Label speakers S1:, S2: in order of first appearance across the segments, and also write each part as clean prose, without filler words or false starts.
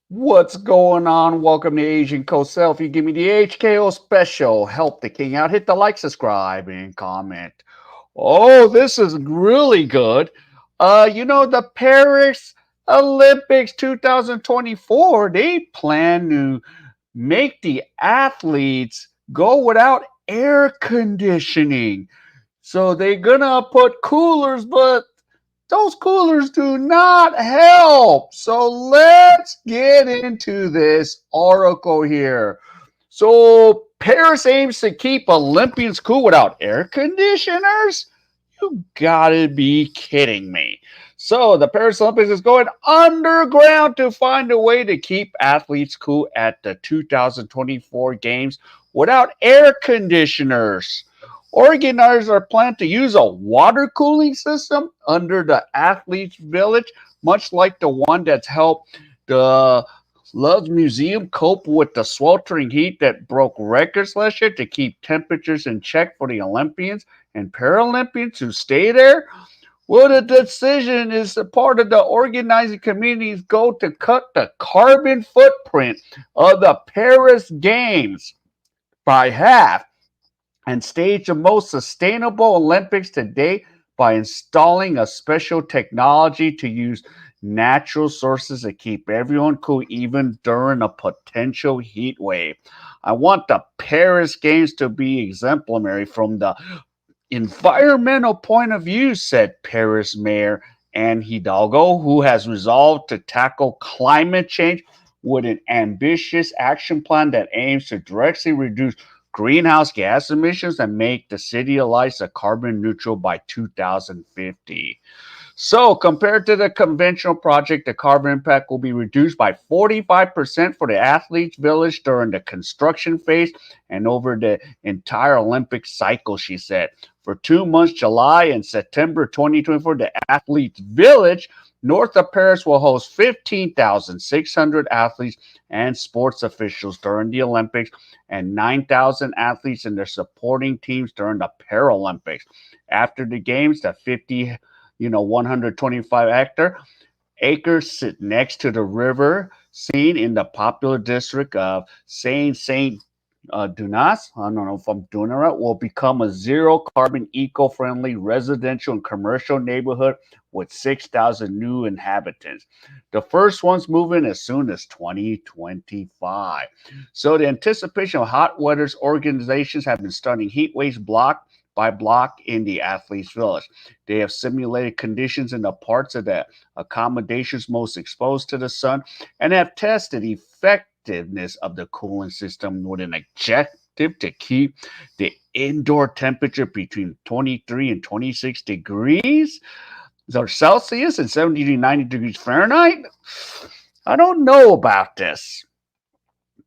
S1: What's going on? Welcome to Asian Cosell. If you give me the HKO special, help the king out. Hit the like, subscribe, and comment. Oh, this is really good. The Paris Olympics 2024, they plan to make the athletes go without air conditioning. So they're gonna put coolers, but those coolers do not help. So let's get into this article here. So Paris aims to keep Olympians cool without air conditioners? You gotta be kidding me. So the Paris Olympics is going underground to find a way to keep athletes cool at the 2024 games without air conditioners. Organizers are planning to use a water cooling system under the athletes' village, much like the one that's helped the Love's Museum cope with the sweltering heat that broke records last year to keep temperatures in check for the Olympians and Paralympians who stay there. Well, the decision is a part of the organizing community's goal to cut the carbon footprint of the Paris Games by half and stage the most sustainable Olympics to date by installing a special technology to use natural sources to keep everyone cool even during a potential heat wave. I want the Paris Games to be exemplary from the environmental point of view, said Paris Mayor Anne Hidalgo, who has resolved to tackle climate change with an ambitious action plan that aims to directly reduce greenhouse gas emissions and make the city of lights a carbon neutral by 2050. So, compared to the conventional project, the carbon impact will be reduced by 45% for the athletes' village during the construction phase and over the entire Olympic cycle, she said. For 2 months, July and September 2024, the athletes' village north of Paris will host 15,600 athletes and sports officials during the Olympics and 9,000 athletes and their supporting teams during the Paralympics. After the games, the 125 acres sit next to the river seen in the popular district of Saint Dunas, I don't know if I'm doing it right, will become a zero carbon, eco friendly residential and commercial neighborhood with 6,000 new inhabitants. The first ones move in as soon as 2025. So, the anticipation of hot weather's organizations have been studying heat waves block by block in the athletes' village. They have simulated conditions in the parts of the accommodations most exposed to the sun and have tested effectiveness of the cooling system with an objective to keep the indoor temperature between 23 and 26 degrees or Celsius and 70 to 90 degrees Fahrenheit. I don't know about this,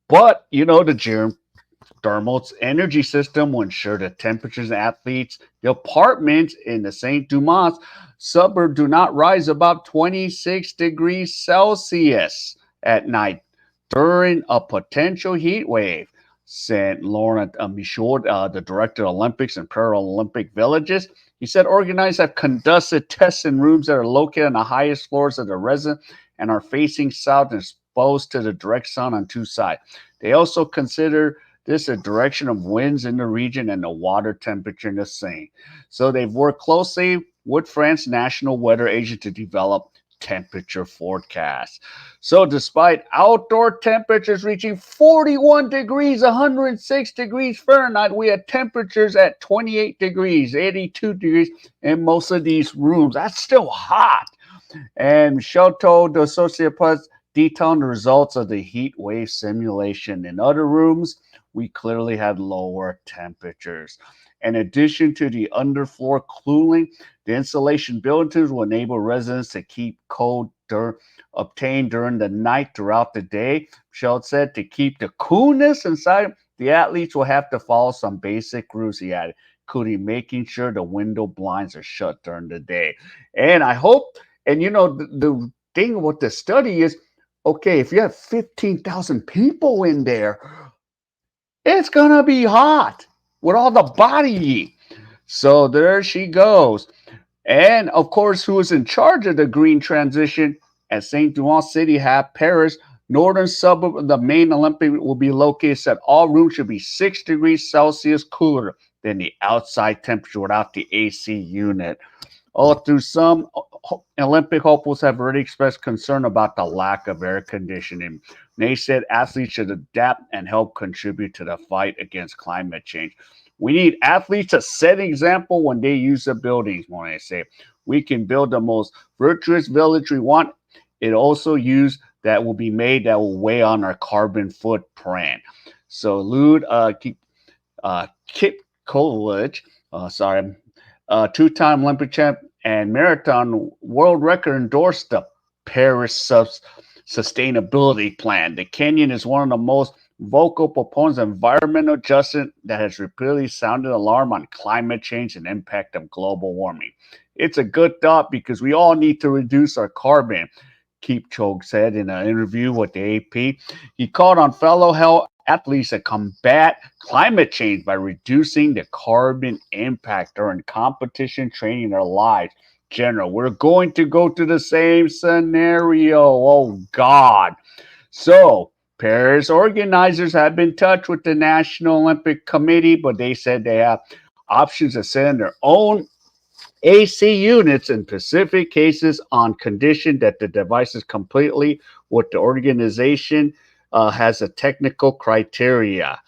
S1: but the thermal energy system will ensure the temperatures athletes, the apartments in the St. Dumas suburb do not rise above 26 degrees Celsius at night during a potential heat wave, said Laurent Michaud, the director of Olympics and Paralympic Villages. He said organizers have conducted tests in rooms that are located on the highest floors of the residence and are facing south and exposed to the direct sun on two sides. They also consider this a direction of winds in the region and the water temperature in the same. So they've worked closely with France National Weather Agency to develop temperature forecasts. So despite outdoor temperatures reaching 41 degrees, 106 degrees Fahrenheit, we had temperatures at 28 degrees, 82 degrees in most of these rooms. That's still hot. And Michelle told the Associated Press detailing the results of the heat wave simulation. In other rooms, we clearly had lower temperatures. In addition to the underfloor cooling, the insulation built-ins will enable residents to keep cold obtained during the night throughout the day. Michelle said to keep the coolness inside, the athletes will have to follow some basic rules, he added, including making sure the window blinds are shut during the day. And I hope, and the thing with the study is, okay, if you have 15,000 people in there, it's going to be hot with all the body heat. So there she goes. And of course, who is in charge of the green transition at St. Douan City, Paris, Northern suburb of the main Olympic will be located, said all rooms should be 6 degrees Celsius cooler than the outside temperature without the AC unit. Although some Olympic hopefuls have already expressed concern about the lack of air conditioning. They said athletes should adapt and help contribute to the fight against climate change. We need athletes to set an example when they use the buildings. When I say we can build the most virtuous village we want, it also use that will be made that will weigh on our carbon footprint. So, Kip Kovac, sorry, two-time Olympic champ and marathon world record, endorsed the Paris Sustainability Plan. The Kenyan is one of the most vocal proponents of environmental justice that has repeatedly sounded alarm on climate change and impact of global warming. It's a good thought because we all need to reduce our carbon, Keepchoge said in an interview with the AP. He called on fellow health athletes to combat climate change by reducing the carbon impact during competition training their lives. General, we're going to go to the same scenario. Oh, God. So, Paris organizers have been in touch with the National Olympic Committee, but they said they have options to send their own AC units in specific cases on condition that the device is completely what the organization has a technical criteria.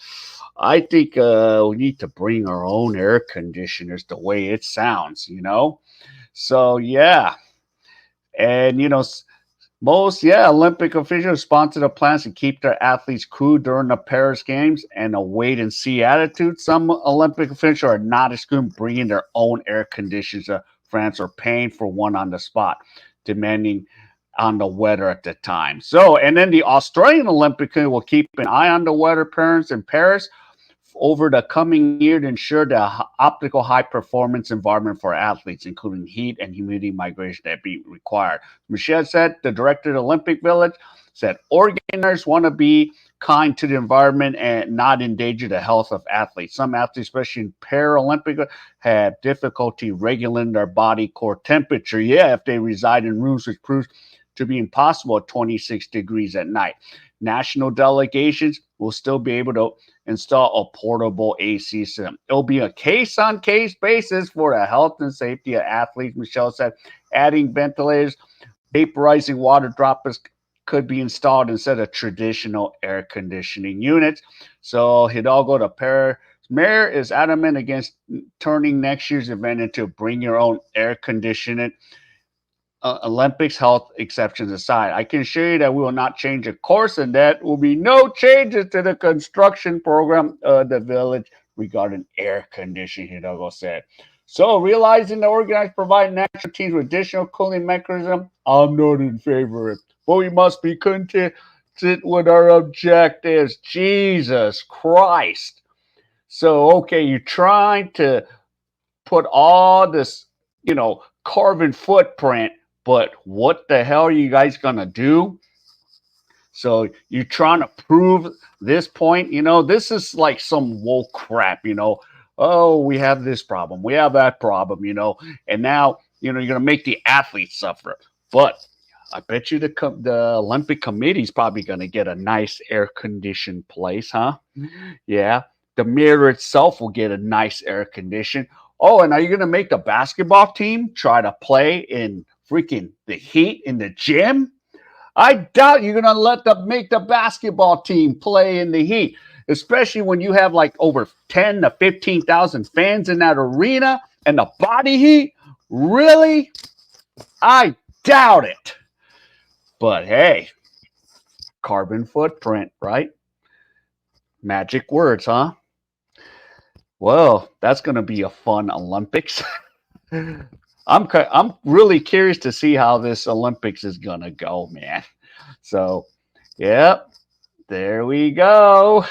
S1: I think we need to bring our own air conditioners the way it sounds, you know? So, yeah. And, most, Olympic officials sponsor the plans to keep their athletes cool during the Paris Games and a wait and see attitude. Some Olympic officials are not excluding bringing their own air conditioners to France or paying for one on the spot, demanding on the weather at the time. So, and then the Australian Olympic Committee will keep an eye on the weather patterns in Paris over the coming year to ensure the optical high performance environment for athletes, including heat and humidity migration that be required. Michelle said, the director of the Olympic Village, said organizers want to be kind to the environment and not endanger the health of athletes. Some athletes, especially in Paralympic, have difficulty regulating their body core temperature. Yeah, if they reside in rooms which proves to be impossible at 26 degrees at night. National delegations will still be able to install a portable AC system. It'll be a case-on-case basis for the health and safety of athletes, Michelle said. Adding ventilators, vaporizing water droplets could be installed instead of traditional air conditioning units. So Hidalgo, the Paris mayor, is adamant against turning next year's event into bring your own air conditioning. Olympics health exceptions aside, I can assure you that we will not change a course and that will be no changes to the construction program of the village regarding air conditioning, Hidalgo said. So, realizing the organizers provide national teams with additional cooling mechanism, I'm not in favor of it. But we must be content with our objectives. Jesus Christ. So, okay, you're trying to put all this, carbon footprint, but what the hell are you guys gonna do? So you're trying to prove this point, this is like some woke crap, Oh, we have this problem, we have that problem, and now you're gonna make the athletes suffer. But I bet you the Olympic Committee is probably gonna get a nice air conditioned place, huh? Yeah. The mirror itself will get a nice air condition. Oh, and are you going to make the basketball team try to play in freaking the heat in the gym? I doubt you're going to make the basketball team play in the heat, especially when you have like over 10 to 15,000 fans in that arena and the body heat. Really? I doubt it. But hey, carbon footprint, right? Magic words, huh? Well, that's going to be a fun Olympics. I'm really curious to see how this Olympics is going to go, man. So, yep, there we go.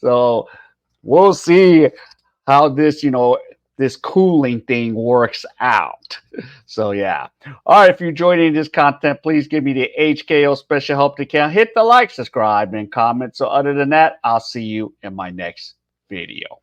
S1: So, we'll see how this cooling thing works out. So, yeah. All right, if you enjoyed any of this content, please give me the HKO Special Help account. Hit the like, subscribe, and comment. So, other than that, I'll see you in my next video.